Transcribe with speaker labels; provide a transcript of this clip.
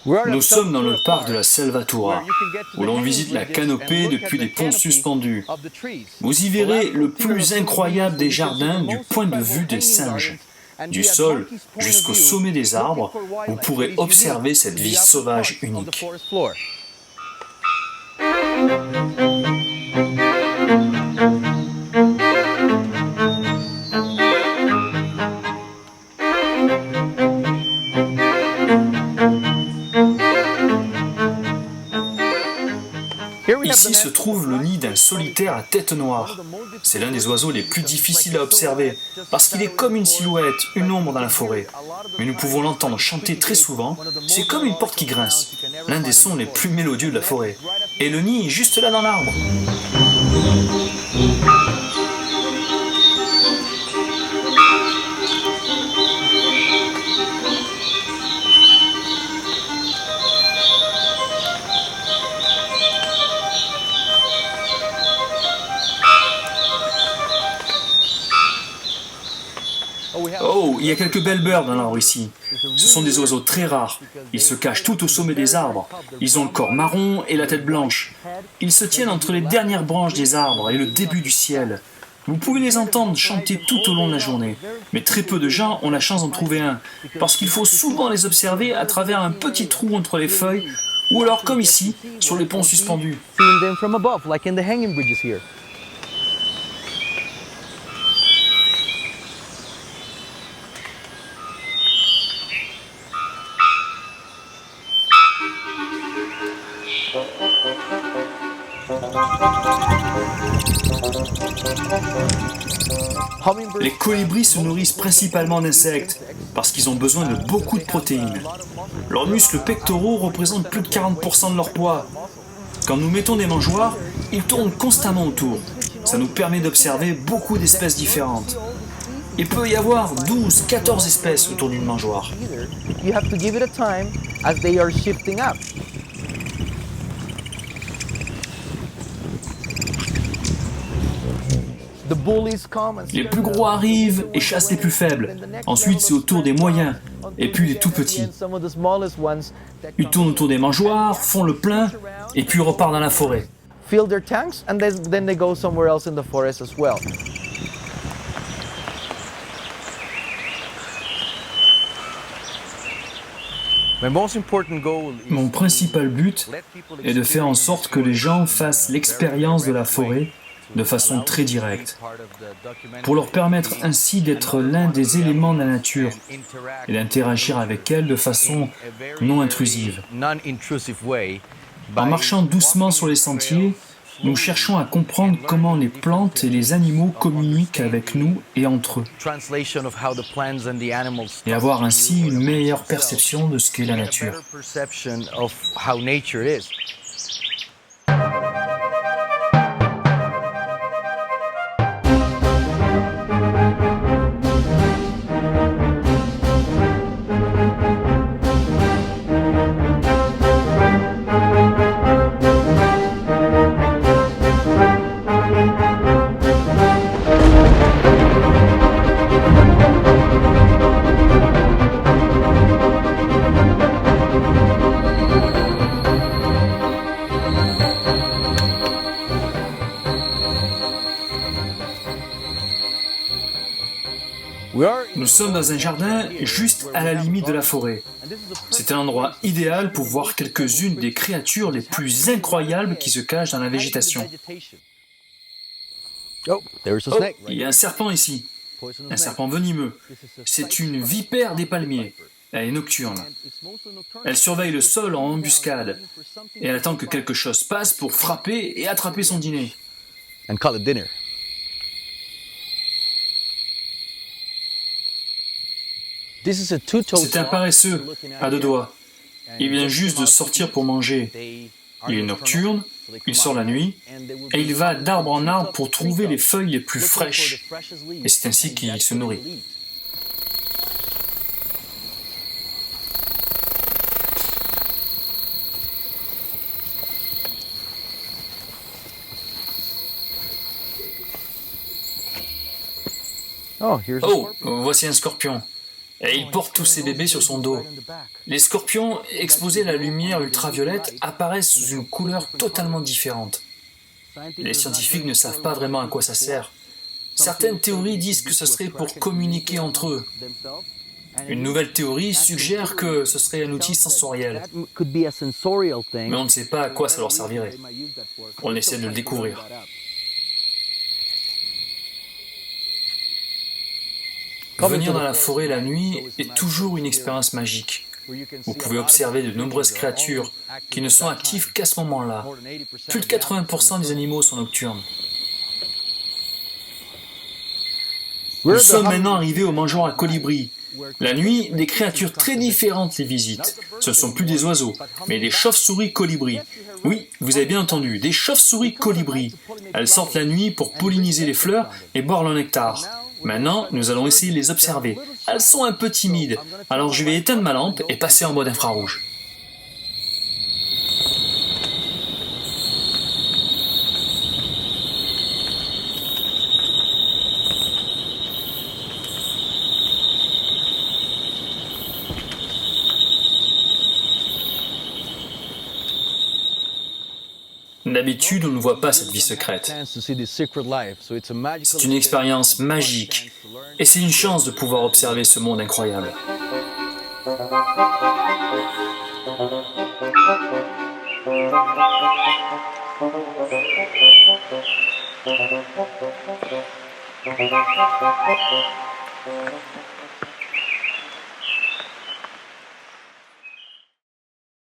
Speaker 1: Nous sommes dans le parc de la Selvatura, où l'on visite la canopée depuis des ponts suspendus. Vous y verrez le plus incroyable des jardins du point de vue des singes. Du sol jusqu'au sommet des arbres, vous pourrez observer cette vie sauvage unique. Ici se trouve le nid d'un solitaire à tête noire. C'est l'un des oiseaux les plus difficiles à observer, parce qu'il est comme une silhouette, une ombre dans la forêt. Mais nous pouvons l'entendre chanter très souvent, c'est comme une porte qui grince, l'un des sons les plus mélodieux de la forêt. Et le nid est juste là dans l'arbre. Oh, il y a quelques belles birds dans l'arbre ici. Ce sont des oiseaux très rares. Ils se cachent tout au sommet des arbres. Ils ont le corps marron et la tête blanche. Ils se tiennent entre les dernières branches des arbres et le début du ciel. Vous pouvez les entendre chanter tout au long de la journée. Mais très peu de gens ont la chance d'en trouver un, parce qu'il faut souvent les observer à travers un petit trou entre les feuilles, ou alors comme ici, sur les ponts suspendus. Les colibris se nourrissent principalement d'insectes, parce qu'ils ont besoin de beaucoup de protéines. Leurs muscles pectoraux représentent plus de 40% de leur poids. Quand nous mettons des mangeoires, ils tournent constamment autour. Ça nous permet d'observer beaucoup d'espèces différentes. Il peut y avoir 12-14 espèces autour d'une mangeoire. Les plus gros arrivent et chassent les plus faibles. Ensuite, c'est au tour des moyens, et puis les tout petits. Ils tournent autour des mangeoires, font le plein, et puis repartent dans la forêt. Mon principal but est de faire en sorte que les gens fassent l'expérience de la forêt de façon très directe, pour leur permettre ainsi d'être l'un des éléments de la nature et d'interagir avec elle de façon non intrusive. En marchant doucement sur les sentiers, nous cherchons à comprendre comment les plantes et les animaux communiquent avec nous et entre eux, et avoir ainsi une meilleure perception de ce qu'est la nature. Nous sommes dans un jardin juste à la limite de la forêt. C'est un endroit idéal pour voir quelques-unes des créatures les plus incroyables qui se cachent dans la végétation. Oh, il y a un serpent ici, un serpent venimeux. C'est une vipère des palmiers. Elle est nocturne. Elle surveille le sol en embuscade et elle attend que quelque chose passe pour frapper et attraper son dîner. C'est un paresseux, à deux doigts. Il vient juste de sortir pour manger. Il est nocturne, il sort la nuit, et il va d'arbre en arbre pour trouver les feuilles les plus fraîches. Et c'est ainsi qu'il se nourrit. Oh, voici un scorpion. Et il porte tous ses bébés sur son dos. Les scorpions, exposés à la lumière ultraviolette, apparaissent sous une couleur totalement différente. Les scientifiques ne savent pas vraiment à quoi ça sert. Certaines théories disent que ce serait pour communiquer entre eux. Une nouvelle théorie suggère que ce serait un outil sensoriel. Mais on ne sait pas à quoi ça leur servirait. On essaie de le découvrir. Venir dans la forêt la nuit est toujours une expérience magique. Vous pouvez observer de nombreuses créatures qui ne sont actives qu'à ce moment-là. Plus de 80% des animaux sont nocturnes. Nous sommes maintenant arrivés au mangeoire à colibris. La nuit, des créatures très différentes les visitent. Ce ne sont plus des oiseaux, mais des chauves-souris colibris. Oui, vous avez bien entendu, des chauves-souris colibris. Elles sortent la nuit pour polliniser les fleurs et boire le nectar. Maintenant, nous allons essayer de les observer. Elles sont un peu timides, alors je vais éteindre ma lampe et passer en mode infrarouge. D'habitude, on ne voit pas cette vie secrète. C'est une expérience magique et c'est une chance de pouvoir observer ce monde incroyable.